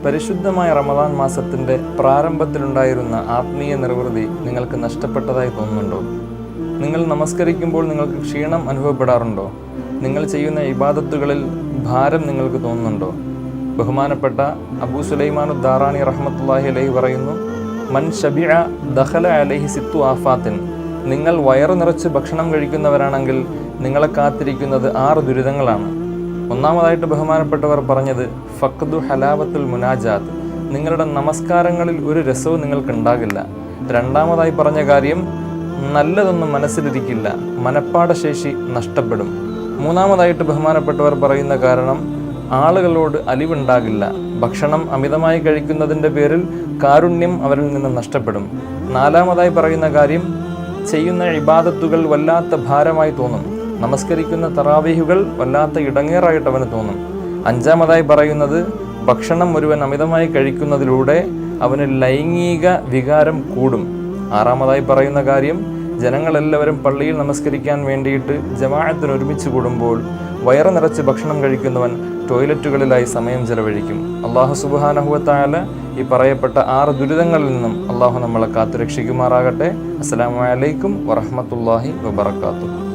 പരിശുദ്ധമായ റമദാൻ മാസത്തിൻ്റെ പ്രാരംഭത്തിലുണ്ടായിരുന്ന ആത്മീയ നിർവൃതി നിങ്ങൾക്ക് നഷ്ടപ്പെട്ടതായി തോന്നുന്നുണ്ടോ? നിങ്ങൾ നമസ്കരിക്കുമ്പോൾ നിങ്ങൾക്ക് ക്ഷീണം അനുഭവപ്പെടാറുണ്ടോ? നിങ്ങൾ ചെയ്യുന്ന ഇബാദത്തുകളിൽ ഭാരം നിങ്ങൾക്ക് തോന്നുന്നുണ്ടോ? ബഹുമാനപ്പെട്ട അബൂ സുലൈമാനു ദാറാനി റഹ്മത്തുള്ളാഹി അലൈഹി പറയുന്നു, മൻ ശബിഅ ദഖല അലൈഹി സിത്തു ആഫാത്തിൻ. നിങ്ങൾ വയറു നിറച്ച് ഭക്ഷണം കഴിക്കുന്നവരാണെങ്കിൽ നിങ്ങളെ കാത്തിരിക്കുന്നത് 6 ദുരിതങ്ങളാണ്. ഒന്നാമതായിട്ട് ബഹുമാനപ്പെട്ടവർ പറഞ്ഞത് ഫഖ്ദു ഹലാവത്തുൽ മുനാജാത്ത്. നിങ്ങളുടെ നമസ്കാരങ്ങളിൽ ഒരു രസവും നിങ്ങൾക്കുണ്ടാകില്ല. രണ്ടാമതായി പറഞ്ഞ കാര്യം, നല്ലതൊന്നും മനസ്സിലിരിക്കില്ല, മനഃപ്പാഠശേഷി നഷ്ടപ്പെടും. മൂന്നാമതായിട്ട് ബഹുമാനപ്പെട്ടവർ പറയുന്ന കാരണം, ആളുകളോട് അലിവുണ്ടാകില്ല. ഭക്ഷണം അമിതമായി കഴിക്കുന്നതിൻ്റെ പേരിൽ കാരുണ്യം അവരിൽ നിന്ന് നഷ്ടപ്പെടും. നാലാമതായി പറയുന്ന കാര്യം, ചെയ്യുന്ന ഇബാദത്തുകൾ വല്ലാത്ത ഭാരമായി തോന്നും. നമസ്കരിക്കുന്ന തറാവീഹുകൾ വല്ലാത്ത ഇടങ്ങേറായിട്ട് അവന് തോന്നും. അഞ്ചാമതായി പറയുന്നത്, ഭക്ഷണം ഒരുവൻ അമിതമായി കഴിക്കുന്നതിലൂടെ അവന് ലൈംഗിക വികാരം കൂടും. ആറാമതായി പറയുന്ന കാര്യം, ജനങ്ങളെല്ലാവരും പള്ളിയിൽ നമസ്കരിക്കാൻ വേണ്ടിയിട്ട് ജമാഅത്തിന് ഒരുമിച്ച് കൂടുമ്പോൾ വയറ് നിറച്ച് ഭക്ഷണം കഴിക്കുന്നവൻ ടോയ്ലറ്റുകളിലായി സമയം ചെലവഴിക്കും. അള്ളാഹു സുബ്ഹാനഹു വ തആല ഈ പറയപ്പെട്ട 6 ദുരിതങ്ങളിൽ നിന്നും അള്ളാഹു നമ്മളെ കാത്തുരക്ഷിക്കുമാറാകട്ടെ. അസ്സലാമു അലൈക്കും വറഹ്മത്തുള്ളാഹി വബറകാതുഹു.